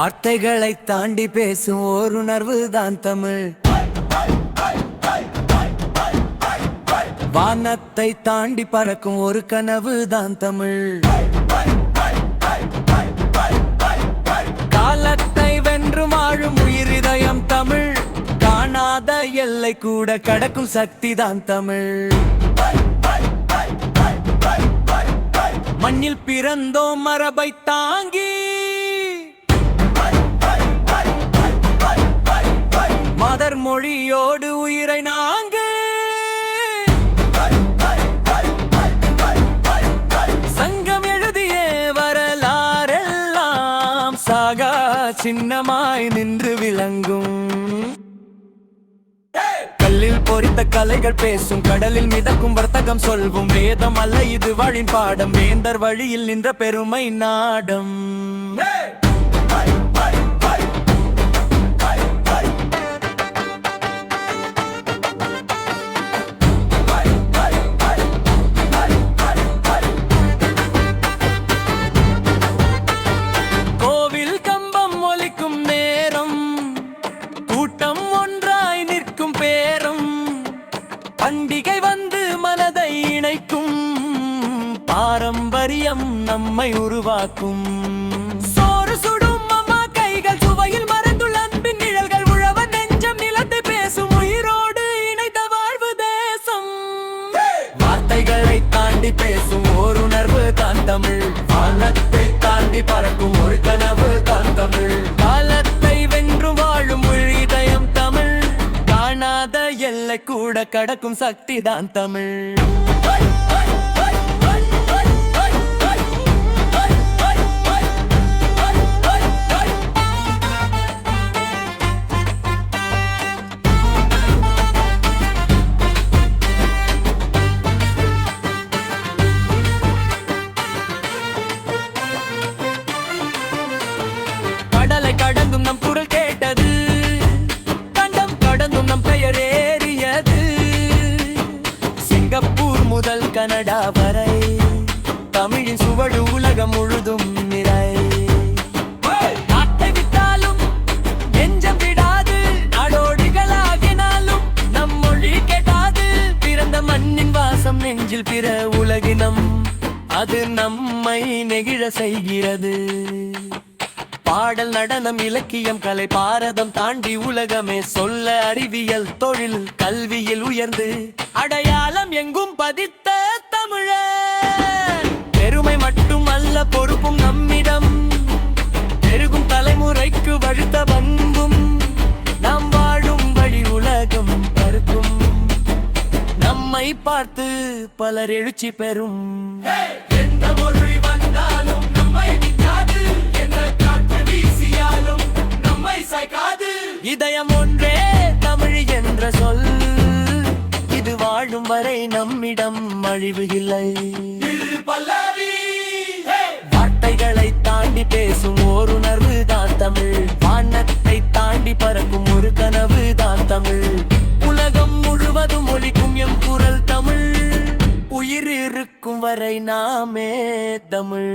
வார்த்தைகளை தாண்டி பேசும் ஓர் உணர்வு தான் தமிழ். வானத்தை தாண்டி பறக்கும் ஒரு கனவு தான் தமிழ். காலத்தை வென்று வாழும் உயிரிதயம் தமிழ். காணாத எல்லை கூட கடக்கும் சக்தி தான் தமிழ். மண்ணில் பிறந்தோம் மரபை தாங்கி, மதர் மொழியோடு உயிரை நாங்க. சங்கம் எழுதிய வரலாறெல்லாம் சாகா சின்னமாய் நின்று விளங்கும். கல்லில் பொறித்த கலைகள் பேசும், கடலில் மிதக்கும் வர்த்தகம் சொல்வும். வேதம் அல்ல இது வழின் பாடம், வேந்தர் வழியில் நின்ற பெருமை நாடம். கோவில் கம்பம் ஒலிக்கும் நேரம், கூட்டம் ஒன்றாய் நிற்கும் பேரம். பண்டிகை வந்து மனதை இணைக்கும், பாரம்பரியம் நம்மை உருவாக்கும். சோறு சுடும் அம்மா கைகள், சுவையில் மறந்துள்ள அன்பின் நிழல்கள். உழவன் நெஞ்சம் நிலத்தை பேசும், உயிரோடு இணைத்த வாழ்வு தேசம். வார்த்தைகளை தாண்டி பேசும் ஓர் உணர்வு தான் தமிழ். வானத்தை தாண்டி பறக்கும் ஒரு கனவு தான் தமிழ். காலத்தை வென்று வாழும் இதயம் தமிழ். காணாத எல்லை கூட கடக்கும் சக்தி தான் தமிழ். கடலை கடந்தும் நம் குரல் கேட்டது, கண்டம் கடந்தும் நம் பெயர் ஏறியது. சிங்கப்பூர் முதல் கனடா வரை தமிழின் சுவடு உலகம் முழுதும் நிறை. நாட்டை விட்டாலும் நெஞ்சம் விடாது, நாடோடிகளாகினாலும் நம் மொழி கேட்டாது. பிறந்த மண்ணின் வாசம் நெஞ்சில் பிற உலகினம், அது நம்மை நெகிழ செய்கிறது. பாடல் நடனம் இலக்கியம் கலை பாரதம் தாண்டி உலகமே சொல்ல. அறிவியல் தொழில் கல்வியில் உயர்ந்து அடையாளம் எங்கும் பதித்த தமிழர். பெருமை மட்டும் அல்ல பொறுப்பும் நம்மிடம், பெருகும் தலைமுறைக்கு வழுத்த பண்பும். நாம் வாழும் வழி உலகம் பருக்கும், நம்மை பார்த்து பலர் எழுச்சி பெறும். எந்த மொழி வந்தாலும் நம்மை நிற்காது, என்ற காற்று வீசியாலும் நம்மை சாய்க்காது. இதயம் ஒன்றே தமிழ் என்ற சொல், இது வாழும் வரை நம்மிடம் அழிவு இல்லை. வார்த்தைகளை தாண்டி பேசும் ஓர் உணர்வு தான் தமிழ். வானத்தை தாண்டி பறக்கும் ஒரு கனவு தான் தமிழ். உலகம் முழுவதும் ஒலிக்கும் எம் குரல் தமிழ். உயிர் இருக்கும் வரை நாமே தமிழ்.